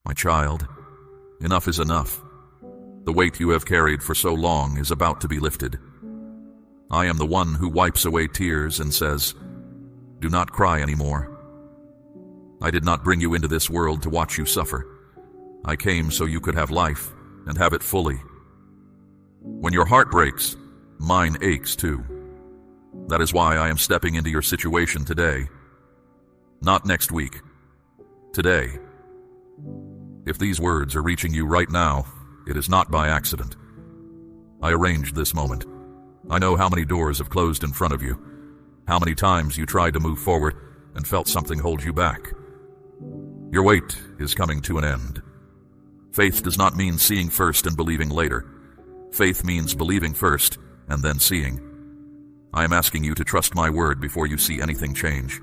My child, enough is enough. The weight you have carried for so long is about to be lifted. I am the one who wipes away tears and says, "Do not cry anymore." I did not bring you into this world to watch you suffer. I came so you could have life and have it fully. When your heart breaks, mine aches too. That is why I am stepping into your situation today. Not next week. Today. If these words are reaching you right now, it is not by accident. I arranged this moment. I know how many doors have closed in front of you, how many times you tried to move forward and felt something hold you back. Your wait is coming to an end. Faith does not mean seeing first and believing later. Faith means believing first and then seeing. I am asking you to trust my word before you see anything change.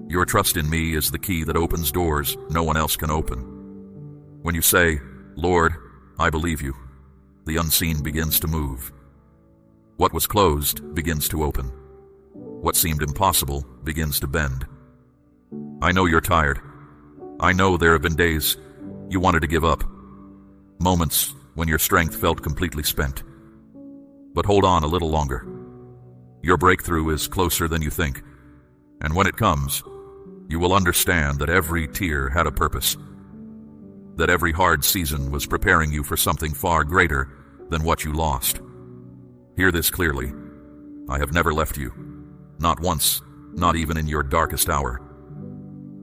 Your trust in me is the key that opens doors no one else can open. When you say, "Lord, I believe you," the unseen begins to move. What was closed begins to open. What seemed impossible begins to bend. I know you're tired. I know there have been days you wanted to give up. Moments when your strength felt completely spent. But hold on a little longer. Your breakthrough is closer than you think. And when it comes, you will understand that every tear had a purpose. That every hard season was preparing you for something far greater than what you lost. Hear this clearly. I have never left you. Not once, not even in your darkest hour.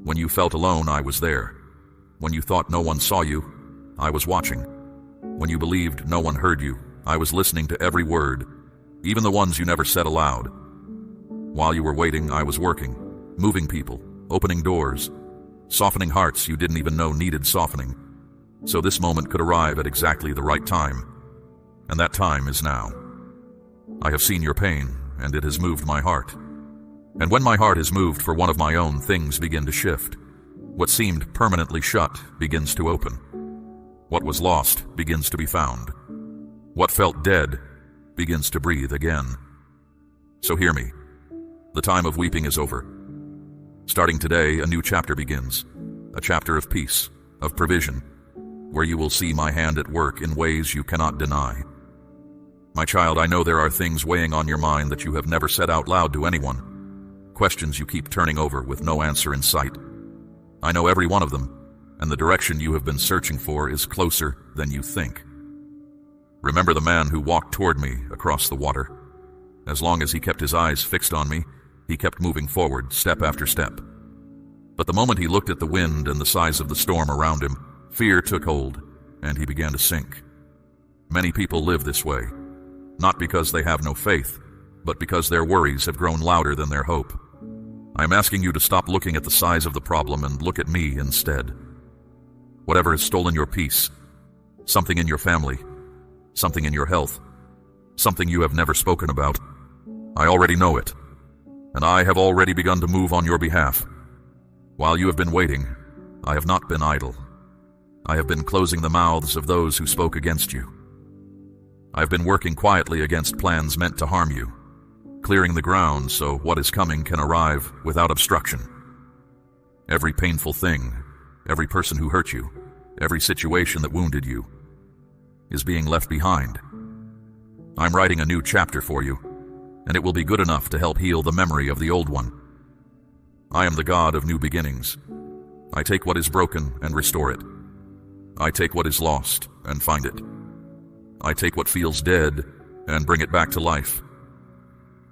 When you felt alone, I was there. When you thought no one saw you, I was watching. When you believed no one heard you, I was listening to every word, even the ones you never said aloud. While you were waiting, I was working, moving people, opening doors, softening hearts you didn't even know needed softening. So this moment could arrive at exactly the right time, and that time is now. I have seen your pain, and it has moved my heart. And when my heart is moved for one of my own, things begin to shift. What seemed permanently shut begins to open. What was lost begins to be found. What felt dead begins to breathe again. So hear me. The time of weeping is over. Starting today, a new chapter begins. A chapter of peace, of provision, where you will see my hand at work in ways you cannot deny. My child, I know there are things weighing on your mind that you have never said out loud to anyone. Questions you keep turning over with no answer in sight. I know every one of them, and the direction you have been searching for is closer than you think. Remember the man who walked toward me across the water. As long as he kept his eyes fixed on me, he kept moving forward, step after step. But the moment he looked at the wind and the size of the storm around him, fear took hold, and he began to sink. Many people live this way, not because they have no faith, but because their worries have grown louder than their hope. I am asking you to stop looking at the size of the problem and look at me instead. Whatever has stolen your peace, something in your family, something in your health, something you have never spoken about, I already know it, and I have already begun to move on your behalf. While you have been waiting, I have not been idle. I have been closing the mouths of those who spoke against you. I have been working quietly against plans meant to harm you, clearing the ground so what is coming can arrive without obstruction. Every painful thing, every person who hurt you, every situation that wounded you, is being left behind. I'm writing a new chapter for you, and it will be good enough to help heal the memory of the old one. I am the God of new beginnings. I take what is broken and restore it. I take what is lost and find it. I take what feels dead and bring it back to life.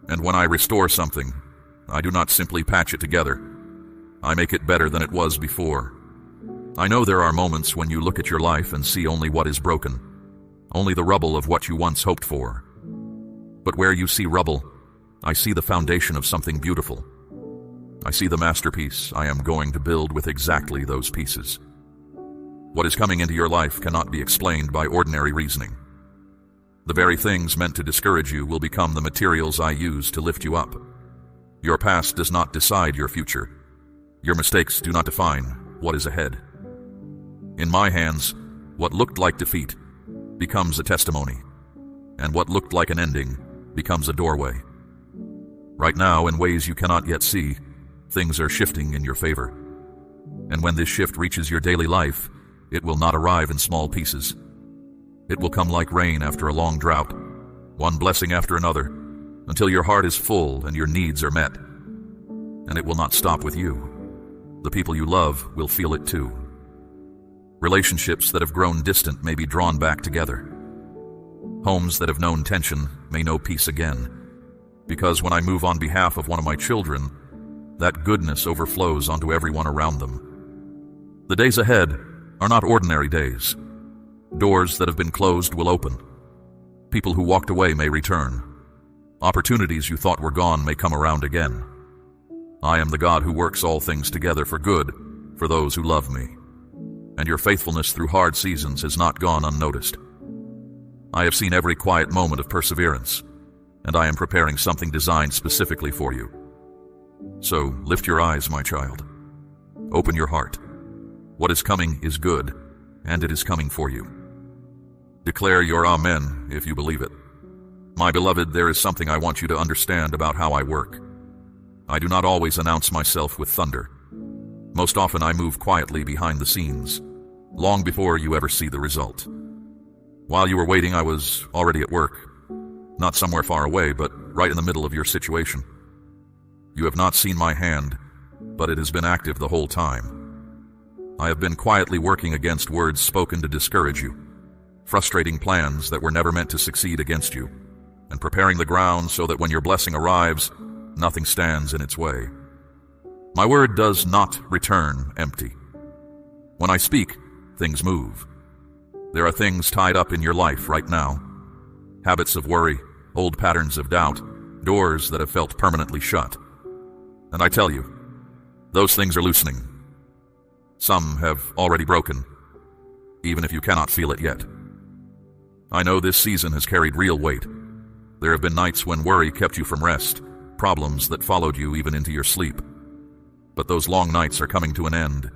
And when I restore something, I do not simply patch it together. I make it better than it was before. I know there are moments when you look at your life and see only what is broken, only the rubble of what you once hoped for. But where you see rubble, I see the foundation of something beautiful. I see the masterpiece I am going to build with exactly those pieces. What is coming into your life cannot be explained by ordinary reasoning. The very things meant to discourage you will become the materials I use to lift you up. Your past does not decide your future. Your mistakes do not define what is ahead. In my hands, what looked like defeat becomes a testimony, and what looked like an ending becomes a doorway. Right now, in ways you cannot yet see, things are shifting in your favor. And when this shift reaches your daily life, it will not arrive in small pieces. It will come like rain after a long drought, one blessing after another, until your heart is full and your needs are met. And it will not stop with you. The people you love will feel it too. Relationships that have grown distant may be drawn back together. Homes that have known tension may know peace again. Because when I move on behalf of one of my children, that goodness overflows onto everyone around them. The days ahead are not ordinary days. Doors that have been closed will open. People who walked away may return. Opportunities you thought were gone may come around again. I am the God who works all things together for good for those who love me. And your faithfulness through hard seasons has not gone unnoticed. I have seen every quiet moment of perseverance, and I am preparing something designed specifically for you. So lift your eyes, my child. Open your heart. What is coming is good, and it is coming for you. Declare your amen if you believe it. My beloved, there is something I want you to understand about how I work. I do not always announce myself with thunder. Most often I move quietly behind the scenes, long before you ever see the result. While you were waiting, I was already at work, not somewhere far away, but right in the middle of your situation. You have not seen my hand, but it has been active the whole time. I have been quietly working against words spoken to discourage you, frustrating plans that were never meant to succeed against you, and preparing the ground so that when your blessing arrives, nothing stands in its way. My word does not return empty. When I speak, things move. There are things tied up in your life right now. Habits of worry, old patterns of doubt, doors that have felt permanently shut. And I tell you, those things are loosening. Some have already broken, even if you cannot feel it yet. I know this season has carried real weight. There have been nights when worry kept you from rest, problems that followed you even into your sleep. But those long nights are coming to an end.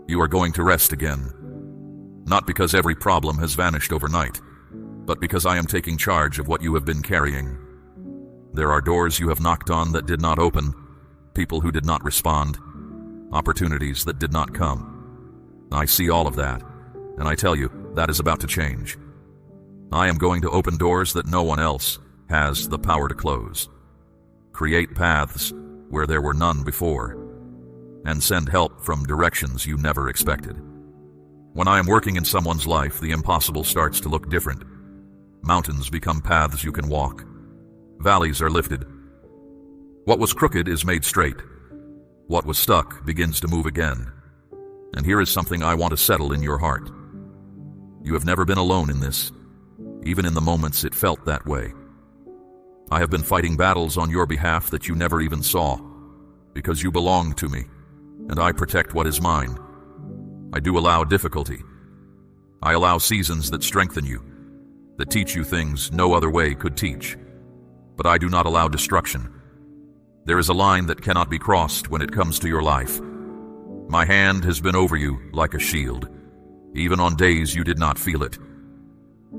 You are going to rest again. Not because every problem has vanished overnight, but because I am taking charge of what you have been carrying. There are doors you have knocked on that did not open, people who did not respond, opportunities that did not come. I see all of that, and I tell you, that is about to change. I am going to open doors that no one else has the power to close, create paths where there were none before, and send help from directions you never expected. When I am working in someone's life, the impossible starts to look different. Mountains become paths you can walk. Valleys are lifted. What was crooked is made straight. What was stuck begins to move again. And here is something I want to settle in your heart. You have never been alone in this, even in the moments it felt that way. I have been fighting battles on your behalf that you never even saw, because you belong to me, and I protect what is mine. I do allow difficulty. I allow seasons that strengthen you, that teach you things no other way could teach. But I do not allow destruction. There is a line that cannot be crossed when it comes to your life. My hand has been over you like a shield, even on days you did not feel it.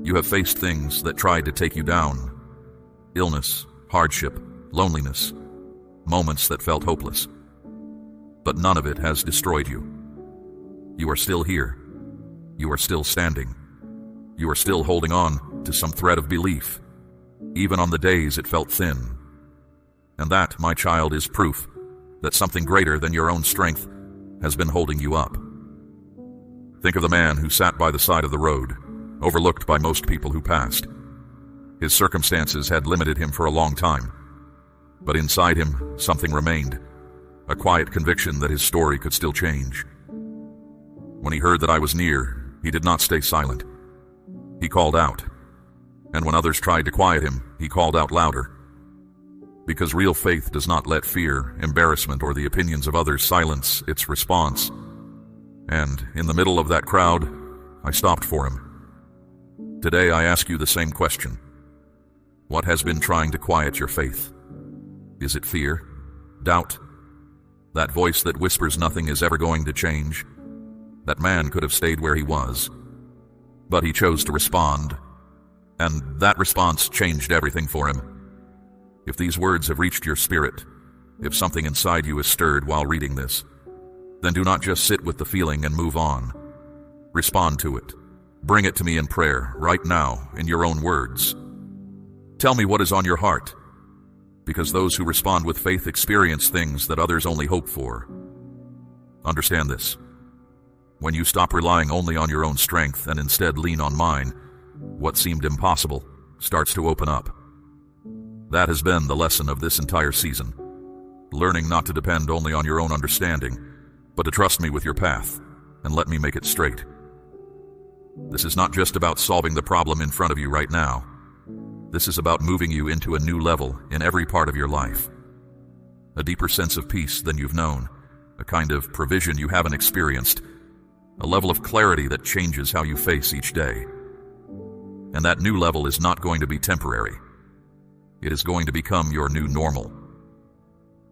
You have faced things that tried to take you down. Illness, hardship, loneliness, moments that felt hopeless. But none of it has destroyed you. You are still here. You are still standing. You are still holding on to some thread of belief, even on the days it felt thin. And that, my child, is proof that something greater than your own strength has been holding you up. Think of the man who sat by the side of the road, overlooked by most people who passed. His circumstances had limited him for a long time, but inside him something remained, a quiet conviction that his story could still change. When he heard that I was near, he did not stay silent. He called out, and when others tried to quiet him, he called out louder. Because real faith does not let fear, embarrassment, or the opinions of others silence its response. And in the middle of that crowd, I stopped for him. Today I ask you the same question. What has been trying to quiet your faith? Is it fear? Doubt? That voice that whispers nothing is ever going to change? That man could have stayed where he was, but he chose to respond, and that response changed everything for him. If these words have reached your spirit, if something inside you is stirred while reading this, then do not just sit with the feeling and move on. Respond to it. Bring it to me in prayer, right now, in your own words. Tell me what is on your heart, because those who respond with faith experience things that others only hope for. Understand this. When you stop relying only on your own strength and instead lean on mine, what seemed impossible starts to open up. That has been the lesson of this entire season. Learning not to depend only on your own understanding, but to trust me with your path and let me make it straight. This is not just about solving the problem in front of you right now. This is about moving you into a new level in every part of your life. A deeper sense of peace than you've known, a kind of provision you haven't experienced, a level of clarity that changes how you face each day. And that new level is not going to be temporary. It is going to become your new normal.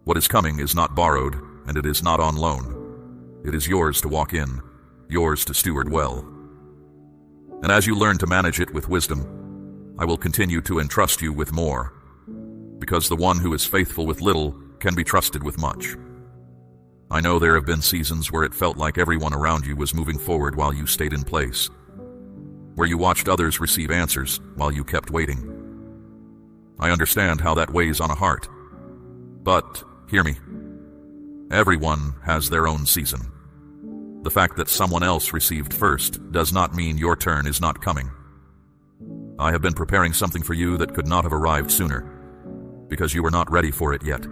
What is coming is not borrowed, and it is not on loan. It is yours to walk in, yours to steward well. And as you learn to manage it with wisdom, I will continue to entrust you with more, because the one who is faithful with little can be trusted with much. I know there have been seasons where it felt like everyone around you was moving forward while you stayed in place, where you watched others receive answers while you kept waiting. I understand how that weighs on a heart, but hear me. Everyone has their own season. The fact that someone else received first does not mean your turn is not coming. I have been preparing something for you that could not have arrived sooner, because you were not ready for it yet.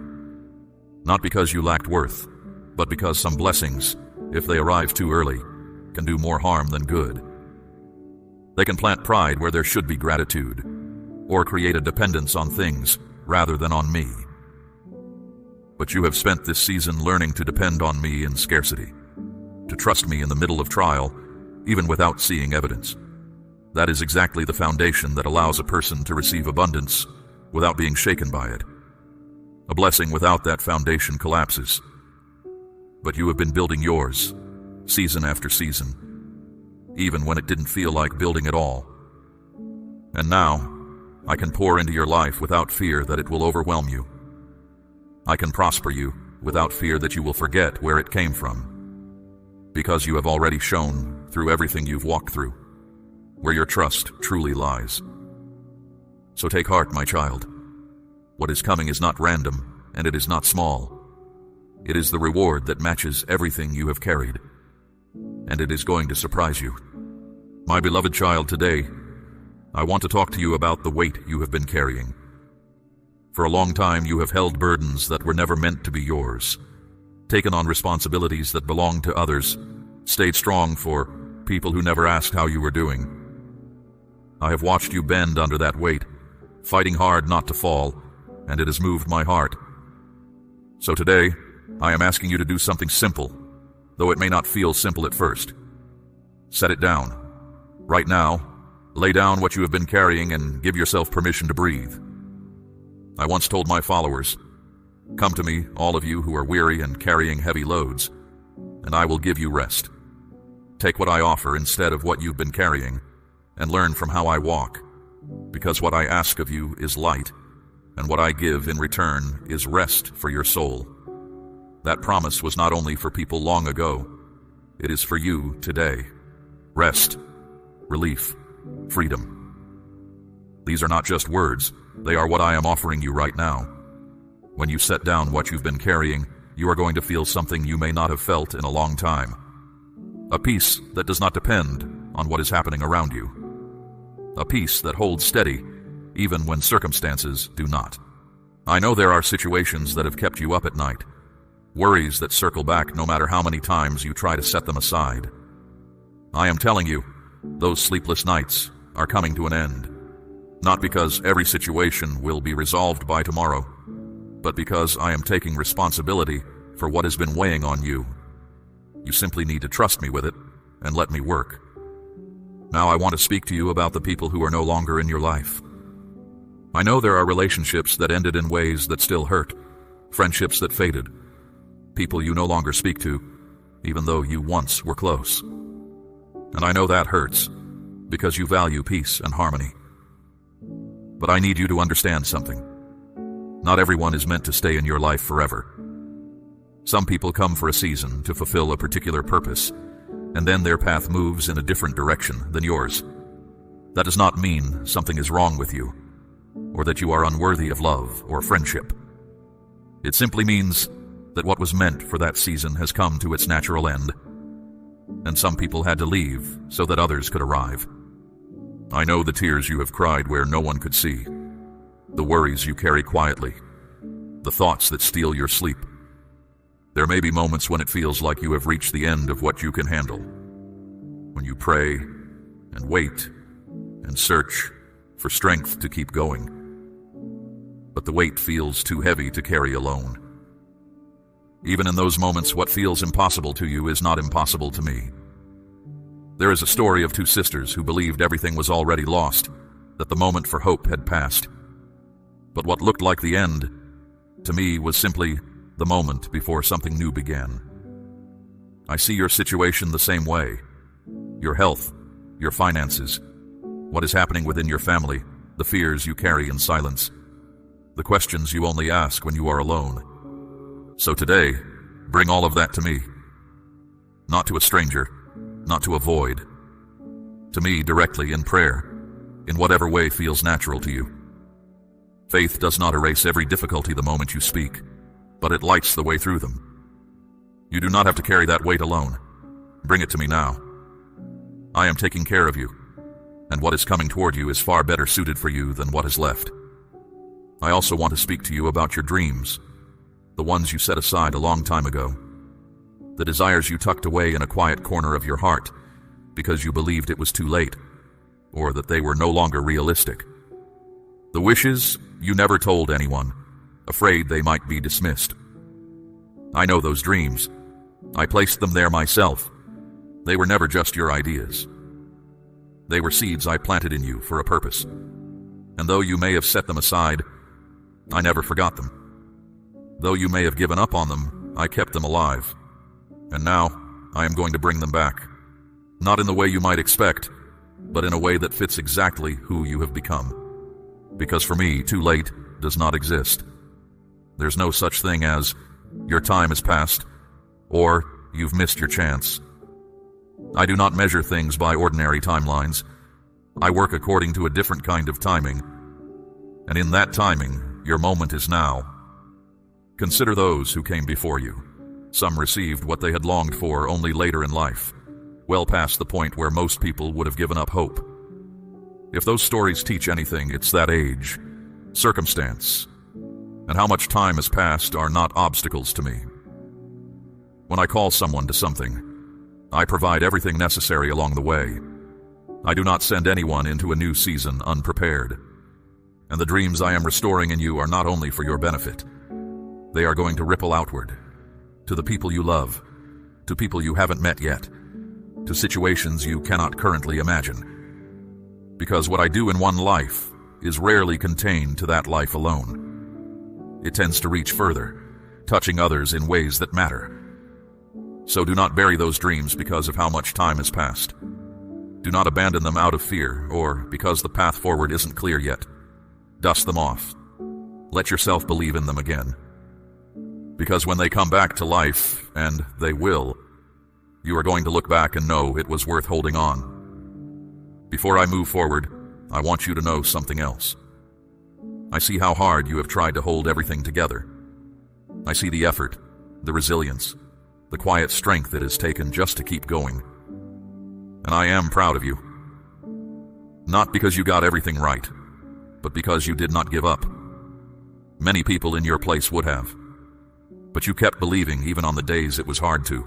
Not because you lacked worth, but because some blessings, if they arrive too early, can do more harm than good. They can plant pride where there should be gratitude, or create a dependence on things rather than on me. But you have spent this season learning to depend on me in scarcity, to trust me in the middle of trial, even without seeing evidence. That is exactly the foundation that allows a person to receive abundance without being shaken by it. A blessing without that foundation collapses. But you have been building yours, season after season, even when it didn't feel like building at all. And now, I can pour into your life without fear that it will overwhelm you. I can prosper you without fear that you will forget where it came from, because you have already shown through everything you've walked through where your trust truly lies. So take heart, my child. What is coming is not random, and it is not small. It is the reward that matches everything you have carried, and it is going to surprise you. My beloved child, today, I want to talk to you about the weight you have been carrying. For a long time, you have held burdens that were never meant to be yours, taken on responsibilities that belonged to others, stayed strong for people who never asked how you were doing. I have watched you bend under that weight, fighting hard not to fall, and it has moved my heart. So today, I am asking you to do something simple, though it may not feel simple at first. Set it down. Right now, lay down what you have been carrying and give yourself permission to breathe. I once told my followers, "Come to me, all of you who are weary and carrying heavy loads, and I will give you rest. Take what I offer instead of what you've been carrying, and learn from how I walk, because what I ask of you is light, and what I give in return is rest for your soul." That promise was not only for people long ago, it is for you today. Rest, relief, freedom. These are not just words, they are what I am offering you right now. When you set down what you've been carrying, you are going to feel something you may not have felt in a long time. A peace that does not depend on what is happening around you. A peace that holds steady, even when circumstances do not. I know there are situations that have kept you up at night, worries that circle back no matter how many times you try to set them aside. I am telling you, those sleepless nights are coming to an end. Not because every situation will be resolved by tomorrow, but because I am taking responsibility for what has been weighing on you. You simply need to trust me with it and let me work. Now I want to speak to you about the people who are no longer in your life. I know there are relationships that ended in ways that still hurt, friendships that faded, people you no longer speak to, even though you once were close. And I know that hurts, because you value peace and harmony. But I need you to understand something. Not everyone is meant to stay in your life forever. Some people come for a season to fulfill a particular purpose, and then their path moves in a different direction than yours. That does not mean something is wrong with you, or that you are unworthy of love or friendship. It simply means that what was meant for that season has come to its natural end, and some people had to leave so that others could arrive. I know the tears you have cried where no one could see, the worries you carry quietly, the thoughts that steal your sleep. There may be moments when it feels like you have reached the end of what you can handle, when you pray and wait and search for strength to keep going. But the weight feels too heavy to carry alone. Even in those moments, what feels impossible to you is not impossible to me. There is a story of two sisters who believed everything was already lost, that the moment for hope had passed. But what looked like the end, to me, was simply the moment before something new began. I see your situation the same way. Your health, your finances, what is happening within your family, the fears you carry in silence, the questions you only ask when you are alone. So today, bring all of that to me. Not to a stranger, not to a void. To me directly in prayer, in whatever way feels natural to you. Faith does not erase every difficulty the moment you speak, but it lights the way through them. You do not have to carry that weight alone. Bring it to me now. I am taking care of you, and what is coming toward you is far better suited for you than what is left. I also want to speak to you about your dreams, the ones you set aside a long time ago, the desires you tucked away in a quiet corner of your heart because you believed it was too late, or that they were no longer realistic. The wishes you never told anyone, afraid they might be dismissed. I know those dreams. I placed them there myself. They were never just your ideas. They were seeds I planted in you for a purpose. And though you may have set them aside, I never forgot them. Though you may have given up on them, I kept them alive. And now, I am going to bring them back. Not in the way you might expect, but in a way that fits exactly who you have become. Because for me, too late does not exist. There's no such thing as, your time is past, or you've missed your chance. I do not measure things by ordinary timelines. I work according to a different kind of timing. And in that timing, your moment is now. Consider those who came before you. Some received what they had longed for only later in life, well past the point where most people would have given up hope. If those stories teach anything, it's that age, circumstance, and how much time has passed are not obstacles to me. When I call someone to something, I provide everything necessary along the way. I do not send anyone into a new season unprepared. And the dreams I am restoring in you are not only for your benefit. They are going to ripple outward, to the people you love, to people you haven't met yet, to situations you cannot currently imagine. Because what I do in one life is rarely contained to that life alone. It tends to reach further, touching others in ways that matter. So do not bury those dreams because of how much time has passed. Do not abandon them out of fear or because the path forward isn't clear yet. Dust them off. Let yourself believe in them again. Because when they come back to life, and they will, you are going to look back and know it was worth holding on. Before I move forward, I want you to know something else. I see how hard you have tried to hold everything together. I see the effort, the resilience, the quiet strength it has taken just to keep going. And I am proud of you. Not because you got everything right, but because you did not give up. Many people in your place would have. But you kept believing even on the days it was hard to.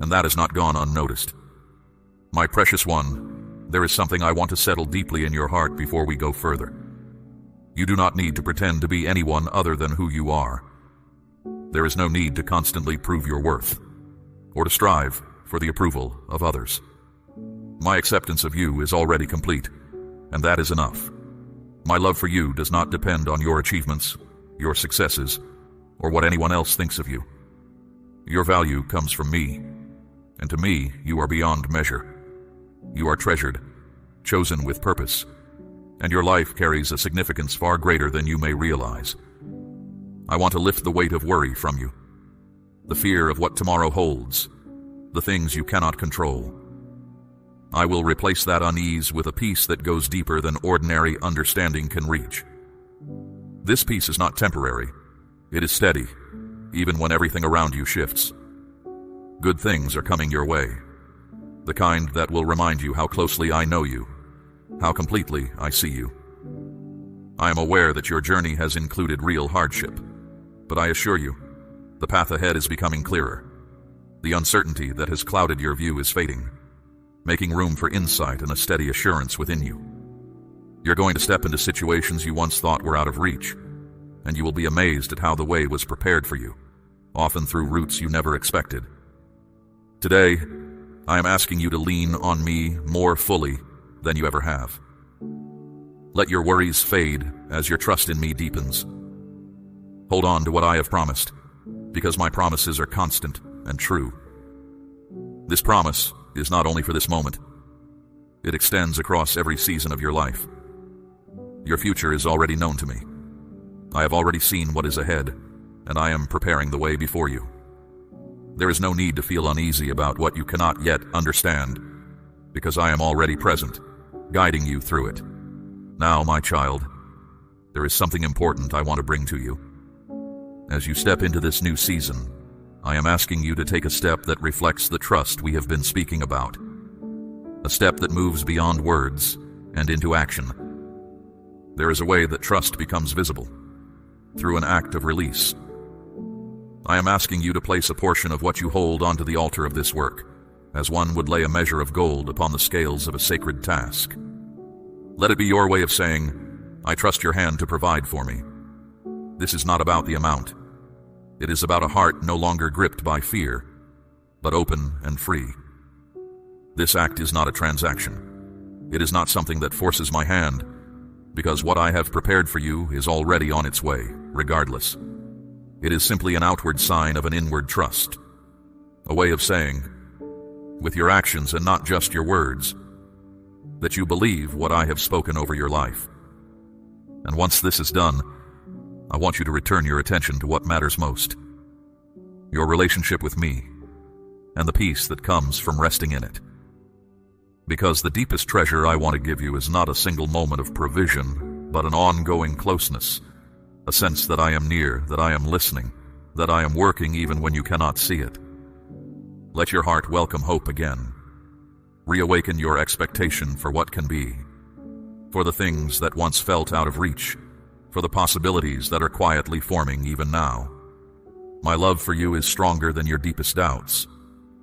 And that has not gone unnoticed. My precious one, there is something I want to settle deeply in your heart before we go further. You do not need to pretend to be anyone other than who you are. There is no need to constantly prove your worth, or to strive for the approval of others. My acceptance of you is already complete, and that is enough. My love for you does not depend on your achievements, your successes, or what anyone else thinks of you. Your value comes from me, and to me, you are beyond measure. You are treasured, chosen with purpose, and your life carries a significance far greater than you may realize. I want to lift the weight of worry from you, the fear of what tomorrow holds, the things you cannot control. I will replace that unease with a peace that goes deeper than ordinary understanding can reach. This peace is not temporary. It is steady, even when everything around you shifts. Good things are coming your way, the kind that will remind you how closely I know you, how completely I see you. I am aware that your journey has included real hardship, but I assure you, the path ahead is becoming clearer. The uncertainty that has clouded your view is fading, making room for insight and a steady assurance within you. You're going to step into situations you once thought were out of reach, and you will be amazed at how the way was prepared for you, often through routes you never expected. Today, I am asking you to lean on me more fully than you ever have. Let your worries fade as your trust in me deepens. Hold on to what I have promised, because my promises are constant and true. This promise is not only for this moment. It extends across every season of your life. Your future is already known to me. I have already seen what is ahead, and I am preparing the way before you. There is no need to feel uneasy about what you cannot yet understand, because I am already present, guiding you through it. Now, my child, there is something important I want to bring to you. As you step into this new season, I am asking you to take a step that reflects the trust we have been speaking about. A step that moves beyond words and into action. There is a way that trust becomes visible, through an act of release. I am asking you to place a portion of what you hold onto the altar of this work, as one would lay a measure of gold upon the scales of a sacred task. Let it be your way of saying, I trust your hand to provide for me. This is not about the amount. It is about a heart no longer gripped by fear, but open and free. This act is not a transaction. It is not something that forces my hand, because what I have prepared for you is already on its way, regardless. It is simply an outward sign of an inward trust, a way of saying, with your actions and not just your words, that you believe what I have spoken over your life. And once this is done, I want you to return your attention to what matters most, your relationship with me, and the peace that comes from resting in it. Because the deepest treasure I want to give you is not a single moment of provision, but an ongoing closeness, a sense that I am near, that I am listening, that I am working even when you cannot see it. Let your heart welcome hope again. Reawaken your expectation for what can be, for the things that once felt out of reach, for the possibilities that are quietly forming even now. My love for you is stronger than your deepest doubts,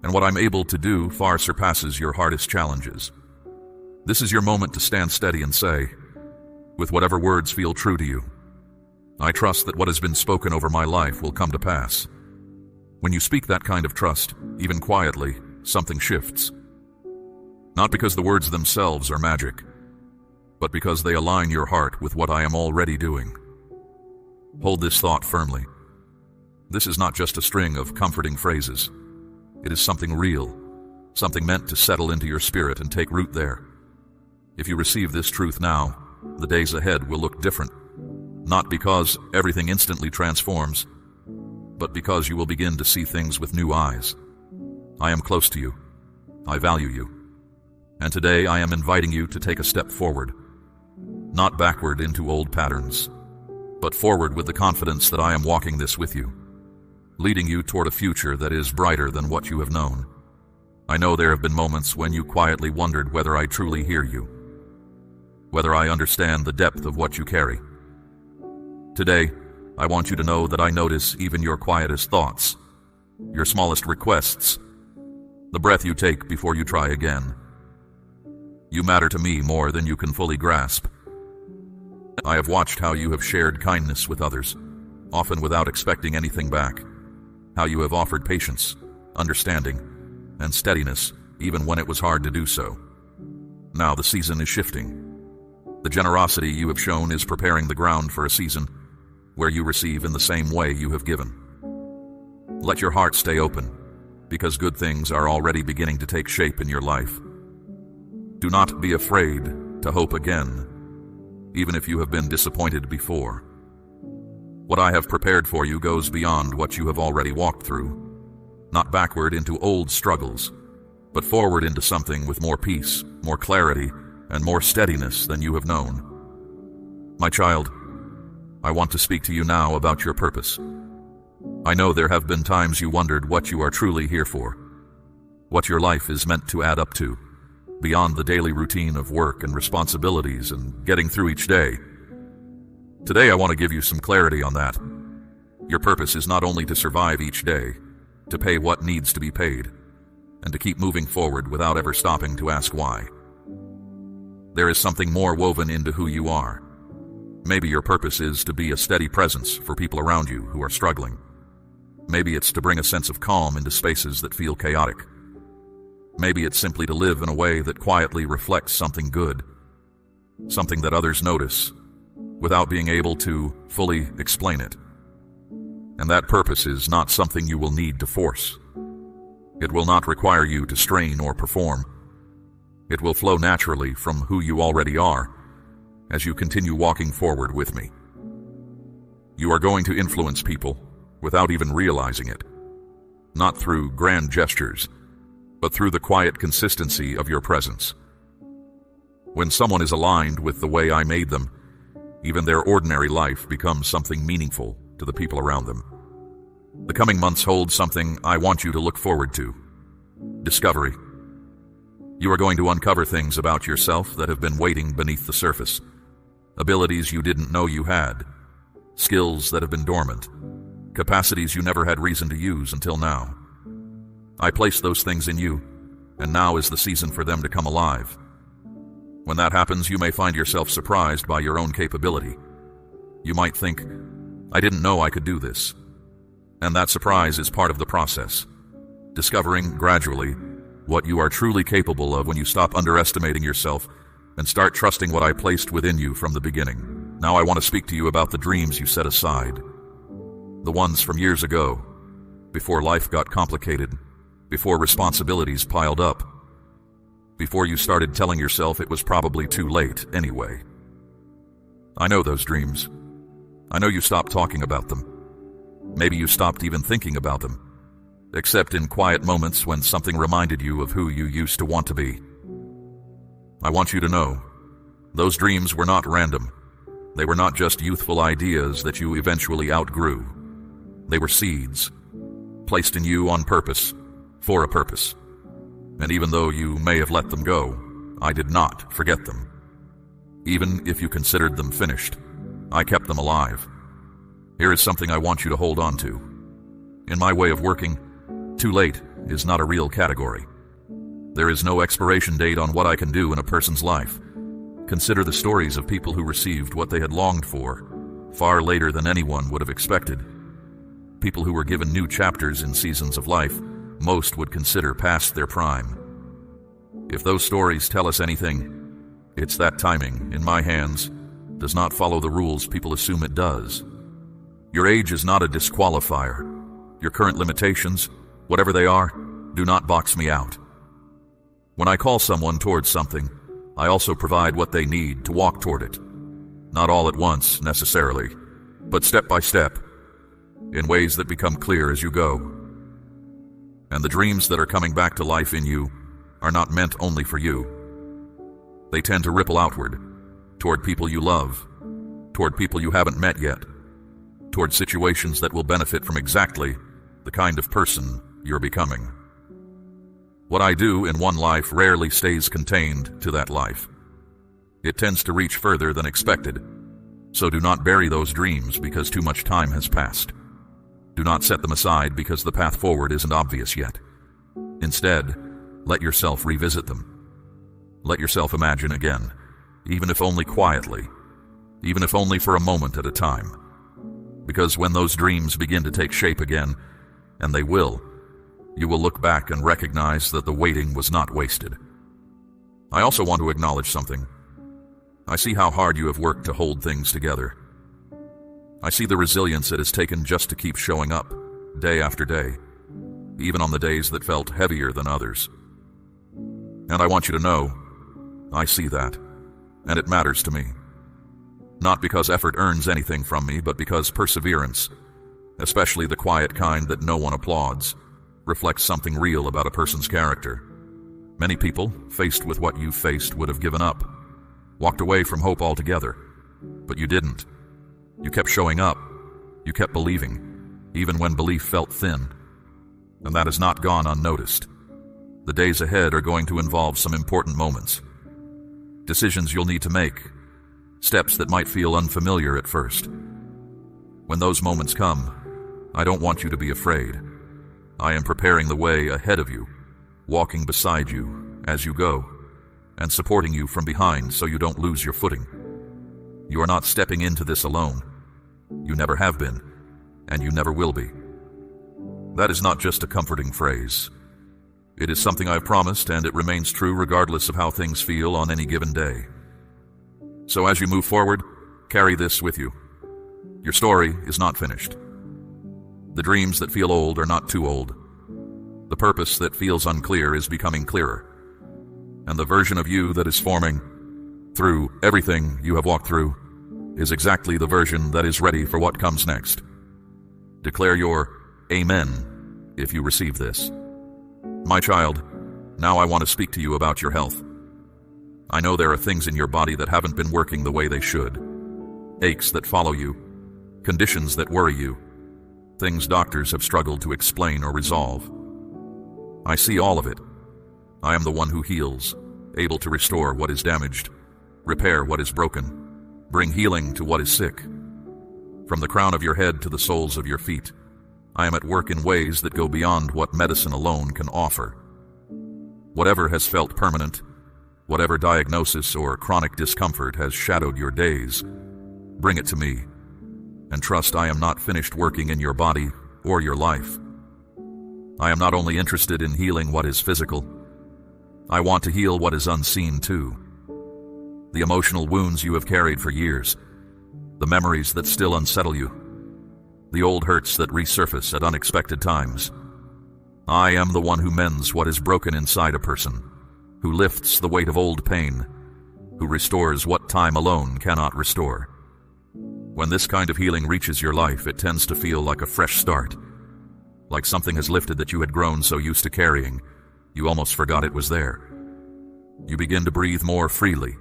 and what I'm able to do far surpasses your hardest challenges. This is your moment to stand steady and say, with whatever words feel true to you, I trust that what has been spoken over my life will come to pass. When you speak that kind of trust, even quietly, something shifts. Not because the words themselves are magic, but because they align your heart with what I am already doing. Hold this thought firmly. This is not just a string of comforting phrases. It is something real, something meant to settle into your spirit and take root there. If you receive this truth now, the days ahead will look different, not because everything instantly transforms, but because you will begin to see things with new eyes. I am close to you. I value you. And today I am inviting you to take a step forward, not backward into old patterns, but forward with the confidence that I am walking this with you, leading you toward a future that is brighter than what you have known. I know there have been moments when you quietly wondered whether I truly hear you, whether I understand the depth of what you carry. Today, I want you to know that I notice even your quietest thoughts, your smallest requests, the breath you take before you try again. You matter to me more than you can fully grasp. I have watched how you have shared kindness with others, often without expecting anything back. How you have offered patience, understanding, and steadiness, even when it was hard to do so. Now the season is shifting. The generosity you have shown is preparing the ground for a season where you receive in the same way you have given. Let your heart stay open, because good things are already beginning to take shape in your life. Do not be afraid to hope again, even if you have been disappointed before. What I have prepared for you goes beyond what you have already walked through. Not backward into old struggles, but forward into something with more peace, more clarity, and more steadiness than you have known. My child, I want to speak to you now about your purpose. I know there have been times you wondered what you are truly here for, what your life is meant to add up to, beyond the daily routine of work and responsibilities and getting through each day. Today I want to give you some clarity on that. Your purpose is not only to survive each day, to pay what needs to be paid, and to keep moving forward without ever stopping to ask why. There is something more woven into who you are. Maybe your purpose is to be a steady presence for people around you who are struggling. Maybe it's to bring a sense of calm into spaces that feel chaotic. Maybe it's simply to live in a way that quietly reflects something good, something that others notice, without being able to fully explain it. And that purpose is not something you will need to force. It will not require you to strain or perform. It will flow naturally from who you already are as you continue walking forward with me. You are going to influence people without even realizing it, not through grand gestures, but through the quiet consistency of your presence. When someone is aligned with the way I made them, even their ordinary life becomes something meaningful to the people around them. The coming months hold something I want you to look forward to: discovery. You are going to uncover things about yourself that have been waiting beneath the surface, abilities you didn't know you had, skills that have been dormant, capacities you never had reason to use until now. I placed those things in you, and now is the season for them to come alive. When that happens, you may find yourself surprised by your own capability. You might think, I didn't know I could do this. And that surprise is part of the process, discovering gradually what you are truly capable of when you stop underestimating yourself and start trusting what I placed within you from the beginning. Now I want to speak to you about the dreams you set aside, the ones from years ago, before life got complicated, before responsibilities piled up, before you started telling yourself it was probably too late anyway. I know those dreams. I know you stopped talking about them. Maybe you stopped even thinking about them, except in quiet moments when something reminded you of who you used to want to be. I want you to know, those dreams were not random. They were not just youthful ideas that you eventually outgrew. They were seeds, placed in you on purpose, for a purpose. And even though you may have let them go, I did not forget them. Even if you considered them finished, I kept them alive. Here is something I want you to hold on to. In my way of working, too late is not a real category. There is no expiration date on what I can do in a person's life. Consider the stories of people who received what they had longed for far later than anyone would have expected. People who were given new chapters in seasons of life most would consider past their prime. If those stories tell us anything, it's that timing, in my hands, does not follow the rules people assume it does. Your age is not a disqualifier. Your current limitations, whatever they are, do not box me out. When I call someone towards something, I also provide what they need to walk toward it. Not all at once, necessarily, but step by step, in ways that become clear as you go. And the dreams that are coming back to life in you are not meant only for you. They tend to ripple outward, toward people you love, toward people you haven't met yet, toward situations that will benefit from exactly the kind of person you're becoming. What I do in one life rarely stays contained to that life. It tends to reach further than expected, so do not bury those dreams because too much time has passed. Do not set them aside because the path forward isn't obvious yet. Instead, let yourself revisit them. Let yourself imagine again, even if only quietly, even if only for a moment at a time. Because when those dreams begin to take shape again, and they will, you will look back and recognize that the waiting was not wasted. I also want to acknowledge something. I see how hard you have worked to hold things together. I see the resilience it has taken just to keep showing up, day after day, even on the days that felt heavier than others. And I want you to know, I see that, and it matters to me. Not because effort earns anything from me, but because perseverance, especially the quiet kind that no one applauds, reflects something real about a person's character. Many people, faced with what you've faced, would have given up, walked away from hope altogether. But you didn't. You kept showing up. You kept believing, even when belief felt thin. And that has not gone unnoticed. The days ahead are going to involve some important moments. Decisions you'll need to make. Steps that might feel unfamiliar at first. When those moments come, I don't want you to be afraid. I am preparing the way ahead of you, walking beside you as you go, and supporting you from behind so you don't lose your footing. You are not stepping into this alone. You never have been, and you never will be. That is not just a comforting phrase. It is something I've promised, and it remains true regardless of how things feel on any given day. So as you move forward, carry this with you. Your story is not finished. The dreams that feel old are not too old. The purpose that feels unclear is becoming clearer. And the version of you that is forming through everything you have walked through is exactly the version that is ready for what comes next. Declare your Amen if you receive this. My child, now I want to speak to you about your health. I know there are things in your body that haven't been working the way they should. Aches that follow you, conditions that worry you, things doctors have struggled to explain or resolve. I see all of it. I am the one who heals, able to restore what is damaged, repair what is broken, bring healing to what is sick. From the crown of your head to the soles of your feet, I am at work in ways that go beyond what medicine alone can offer. Whatever has felt permanent, whatever diagnosis or chronic discomfort has shadowed your days, bring it to me, and trust I am not finished working in your body or your life. I am not only interested in healing what is physical, I want to heal what is unseen too. The emotional wounds you have carried for years, the memories that still unsettle you, the old hurts that resurface at unexpected times. I am the one who mends what is broken inside a person, who lifts the weight of old pain, who restores what time alone cannot restore. When this kind of healing reaches your life, it tends to feel like a fresh start, like something has lifted that you had grown so used to carrying, you almost forgot it was there. You begin to breathe more freely,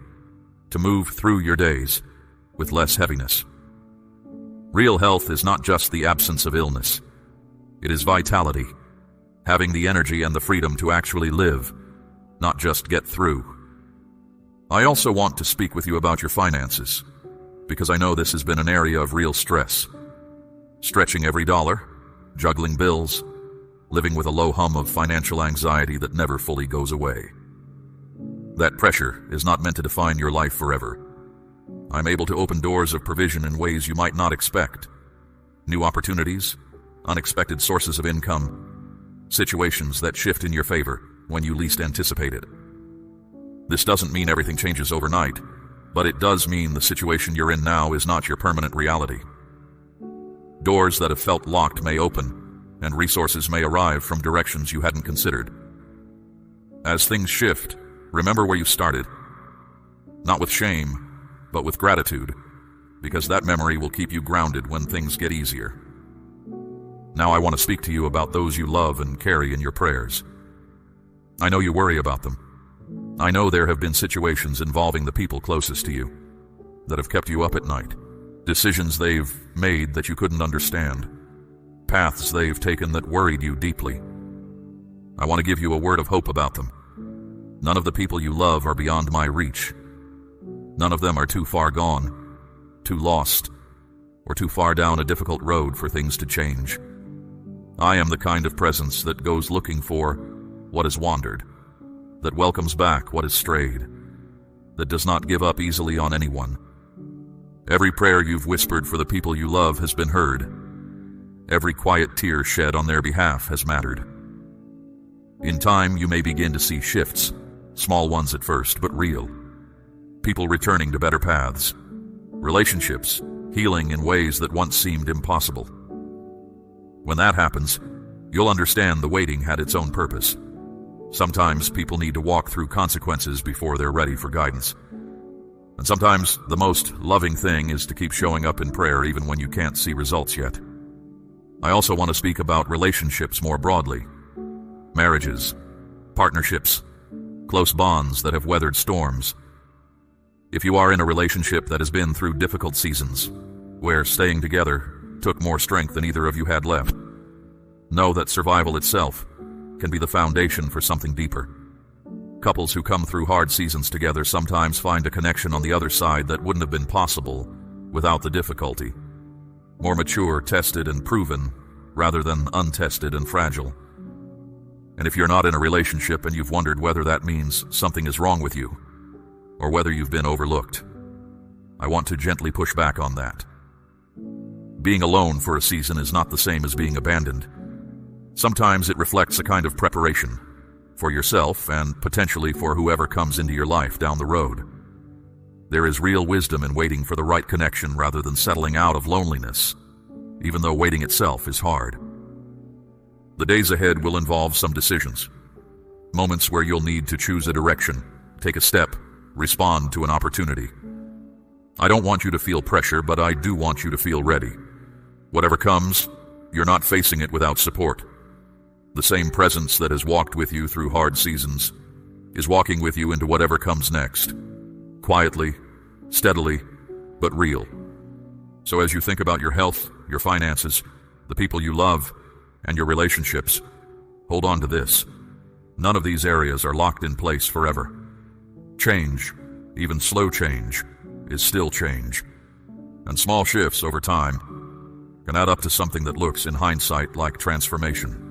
to move through your days with less heaviness. Real health is not just the absence of illness. It is vitality, having the energy and the freedom to actually live, not just get through. I also want to speak with you about your finances, because I know this has been an area of real stress. Stretching every dollar, juggling bills, living with a low hum of financial anxiety that never fully goes away. That pressure is not meant to define your life forever. I'm able to open doors of provision in ways you might not expect. New opportunities, unexpected sources of income, situations that shift in your favor when you least anticipate it. This doesn't mean everything changes overnight, but it does mean the situation you're in now is not your permanent reality. Doors that have felt locked may open, and resources may arrive from directions you hadn't considered. As things shift, remember where you started. Not with shame, but with gratitude, because that memory will keep you grounded when things get easier. Now I want to speak to you about those you love and carry in your prayers. I know you worry about them. I know there have been situations involving the people closest to you that have kept you up at night, decisions they've made that you couldn't understand, paths they've taken that worried you deeply. I want to give you a word of hope about them. None of the people you love are beyond my reach. None of them are too far gone, too lost, or too far down a difficult road for things to change. I am the kind of presence that goes looking for what has wandered, that welcomes back what has strayed, that does not give up easily on anyone. Every prayer you've whispered for the people you love has been heard. Every quiet tear shed on their behalf has mattered. In time, you may begin to see shifts, small ones at first, but real. People returning to better paths, relationships healing in ways that once seemed impossible. When that happens, you'll understand the waiting had its own purpose. Sometimes people need to walk through consequences before they're ready for guidance. And sometimes the most loving thing is to keep showing up in prayer even when you can't see results yet. I also want to speak about relationships more broadly. marriages, partnerships, close bonds that have weathered storms. If you are in a relationship that has been through difficult seasons, where staying together took more strength than either of you had left, know that survival itself can be the foundation for something deeper. Couples who come through hard seasons together sometimes find a connection on the other side that wouldn't have been possible without the difficulty. More mature, tested, and proven, rather than untested and fragile. And if you're not in a relationship and you've wondered whether that means something is wrong with you, or whether you've been overlooked, I want to gently push back on that. Being alone for a season is not the same as being abandoned. Sometimes it reflects a kind of preparation for yourself and potentially for whoever comes into your life down the road. There is real wisdom in waiting for the right connection rather than settling out of loneliness, even though waiting itself is hard. The days ahead will involve some decisions, moments where you'll need to choose a direction, take a step, respond to an opportunity. I don't want you to feel pressure, but I do want you to feel ready. Whatever comes, you're not facing it without support. The same presence that has walked with you through hard seasons is walking with you into whatever comes next. Quietly, steadily, but real. So as you think about your health, your finances, the people you love, and your relationships, hold on to this. None of these areas are locked in place forever. Change, even slow change, is still change. And small shifts over time can add up to something that looks, in hindsight, like transformation.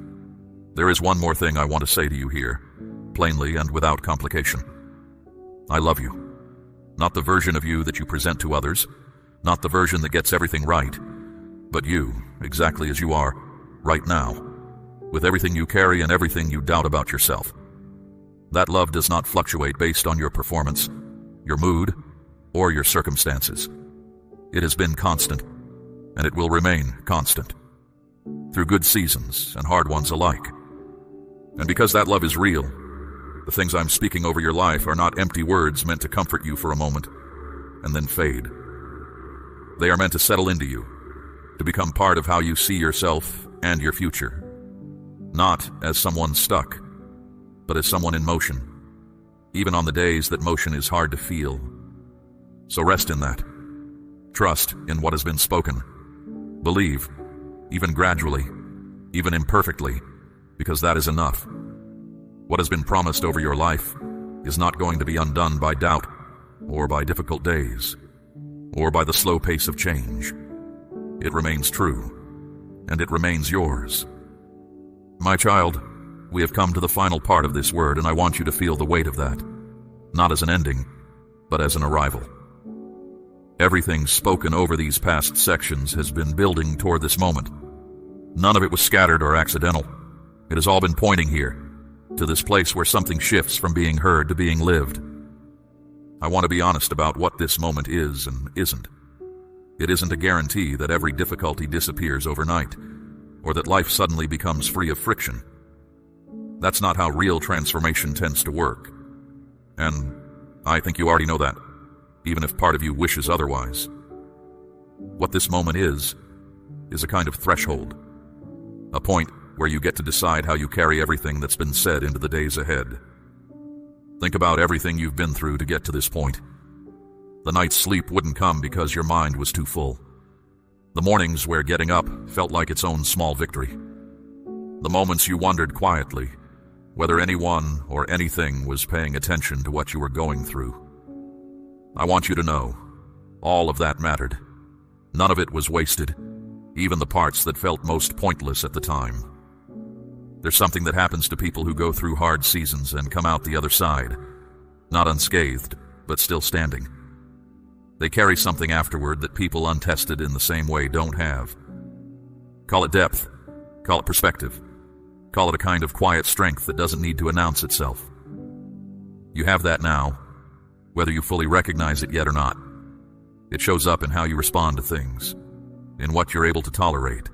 There is one more thing I want to say to you here, plainly and without complication. I love you. Not the version of you that you present to others, not the version that gets everything right, but you, exactly as you are, right now, with everything you carry and everything you doubt about yourself. That love does not fluctuate based on your performance, your mood, or your circumstances. It has been constant, and it will remain constant, through good seasons and hard ones alike. And because that love is real, the things I'm speaking over your life are not empty words meant to comfort you for a moment and then fade. They are meant to settle into you, to become part of how you see yourself and your future. Not as someone stuck, but as someone in motion, even on the days that motion is hard to feel. So rest in that. Trust in what has been spoken. Believe, even gradually, even imperfectly, because that is enough. What has been promised over your life is not going to be undone by doubt, or by difficult days, or by the slow pace of change. It remains true, and it remains yours. My child, we have come to the final part of this word, and I want you to feel the weight of that, not as an ending, but as an arrival. Everything spoken over these past sections has been building toward this moment. None of it was scattered or accidental. It has all been pointing here, to this place where something shifts from being heard to being lived. I want to be honest about what this moment is and isn't. It isn't a guarantee that every difficulty disappears overnight, or that life suddenly becomes free of friction. That's not how real transformation tends to work. And I think you already know that, even if part of you wishes otherwise. What this moment is a kind of threshold, a point where you get to decide how you carry everything that's been said into the days ahead. Think about everything you've been through to get to this point. The night's sleep wouldn't come because your mind was too full. The mornings where getting up felt like its own small victory. The moments you wondered quietly whether anyone or anything was paying attention to what you were going through. I want you to know, all of that mattered. None of it was wasted, even the parts that felt most pointless at the time. There's something that happens to people who go through hard seasons and come out the other side, not unscathed, but still standing. They carry something afterward that people untested in the same way don't have. Call it depth, call it perspective, call it a kind of quiet strength that doesn't need to announce itself. You have that now, whether you fully recognize it yet or not. It shows up in how you respond to things, in what you're able to tolerate,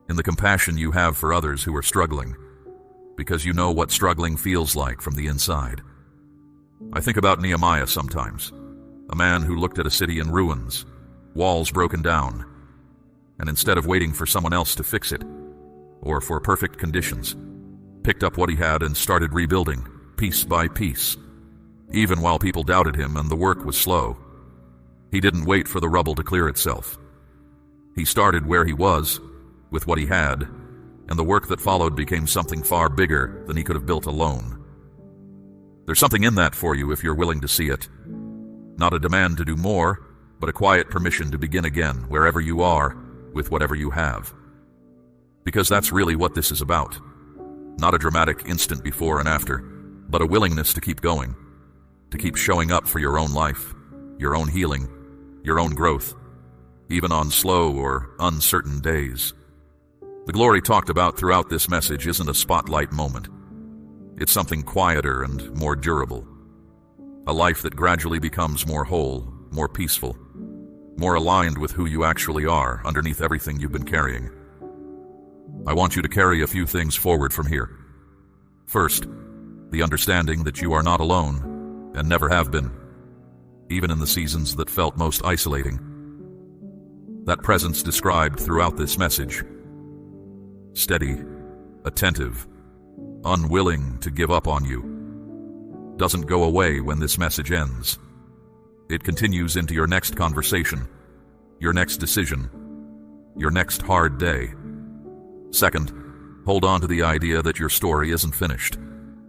in the compassion you have for others who are struggling, because you know what struggling feels like from the inside. I think about Nehemiah sometimes, a man who looked at a city in ruins, walls broken down, and instead of waiting for someone else to fix it, or for perfect conditions, picked up what he had and started rebuilding, piece by piece. Even while people doubted him and the work was slow, he didn't wait for the rubble to clear itself. He started where he was, with what he had, and the work that followed became something far bigger than he could have built alone. There's something in that for you if you're willing to see it. Not a demand to do more, but a quiet permission to begin again wherever you are, with whatever you have. Because that's really what this is about. Not a dramatic instant before and after, but a willingness to keep going, to keep showing up for your own life, your own healing, your own growth, even on slow or uncertain days. The glory talked about throughout this message isn't a spotlight moment. It's something quieter and more durable. A life that gradually becomes more whole, more peaceful, more aligned with who you actually are underneath everything you've been carrying. I want you to carry a few things forward from here. First, the understanding that you are not alone and never have been, even in the seasons that felt most isolating. That presence described throughout this message. Steady, attentive, unwilling to give up on you, doesn't go away when this message ends. It continues into your next conversation, your next decision, your next hard day. Second, hold on to the idea that your story isn't finished,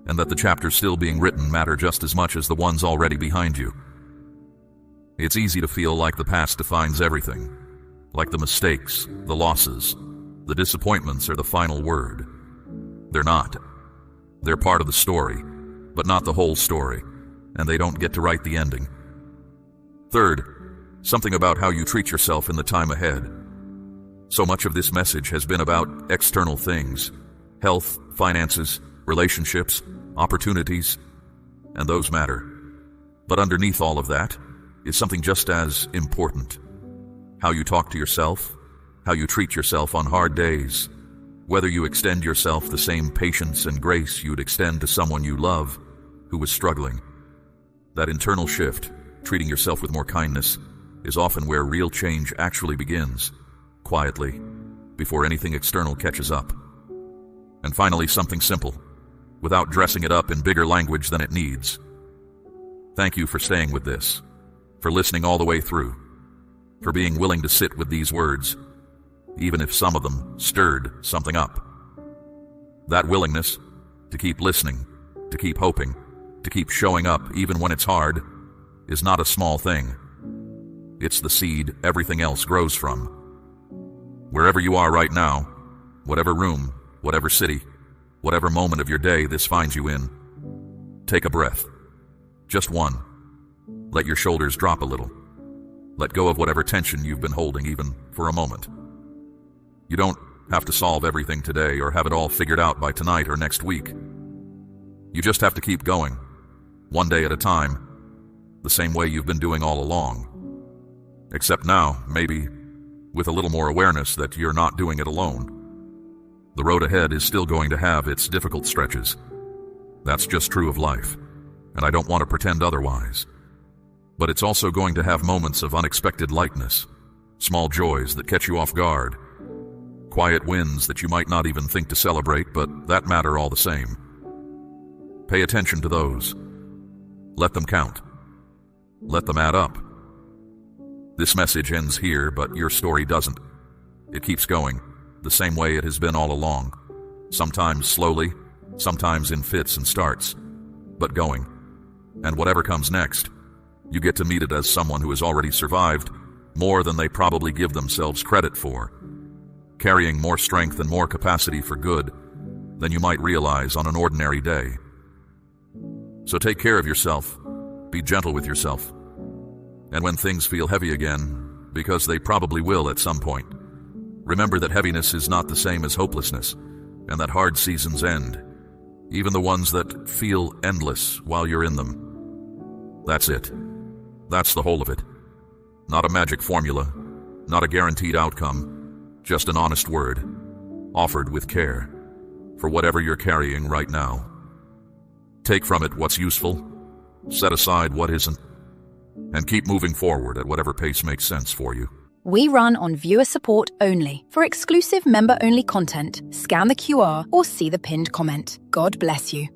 and that the chapters still being written matter just as much as the ones already behind you. It's easy to feel like the past defines everything, like the mistakes, the losses, the disappointments are the final word. They're not. They're part of the story, but not the whole story, and they don't get to write the ending. Third, something about how you treat yourself in the time ahead. So much of this message has been about external things, health, finances, relationships, opportunities, and those matter. But underneath all of that is something just as important. How you talk to yourself, how you treat yourself on hard days, whether you extend yourself the same patience and grace you'd extend to someone you love who was struggling. That internal shift, treating yourself with more kindness, is often where real change actually begins, quietly, before anything external catches up. And finally, something simple, without dressing it up in bigger language than it needs. Thank you for staying with this, for listening all the way through, for being willing to sit with these words, even if some of them stirred something up. That willingness to keep listening, to keep hoping, to keep showing up even when it's hard, is not a small thing. It's the seed everything else grows from. Wherever you are right now, whatever room, whatever city, whatever moment of your day this finds you in, take a breath. Just one. Let your shoulders drop a little. Let go of whatever tension you've been holding even for a moment. You don't have to solve everything today or have it all figured out by tonight or next week. You just have to keep going, one day at a time, the same way you've been doing all along. Except now, maybe, with a little more awareness that you're not doing it alone. The road ahead is still going to have its difficult stretches. That's just true of life, and I don't want to pretend otherwise. But it's also going to have moments of unexpected lightness, small joys that catch you off guard, quiet wins that you might not even think to celebrate, but that matter all the same. Pay attention to those. Let them count. Let them add up. This message ends here, but your story doesn't. It keeps going, the same way it has been all along. Sometimes slowly, sometimes in fits and starts, but going. And whatever comes next, you get to meet it as someone who has already survived more than they probably give themselves credit for, carrying more strength and more capacity for good than you might realize on an ordinary day. So take care of yourself, be gentle with yourself, and when things feel heavy again, because they probably will at some point, remember that heaviness is not the same as hopelessness, and that hard seasons end, even the ones that feel endless while you're in them. That's it. That's the whole of it. Not a magic formula, not a guaranteed outcome, just an honest word, offered with care, for whatever you're carrying right now. Take from it what's useful, set aside what isn't, and keep moving forward at whatever pace makes sense for you. We run on viewer support only. For exclusive member-only content, scan the QR or see the pinned comment. God bless you.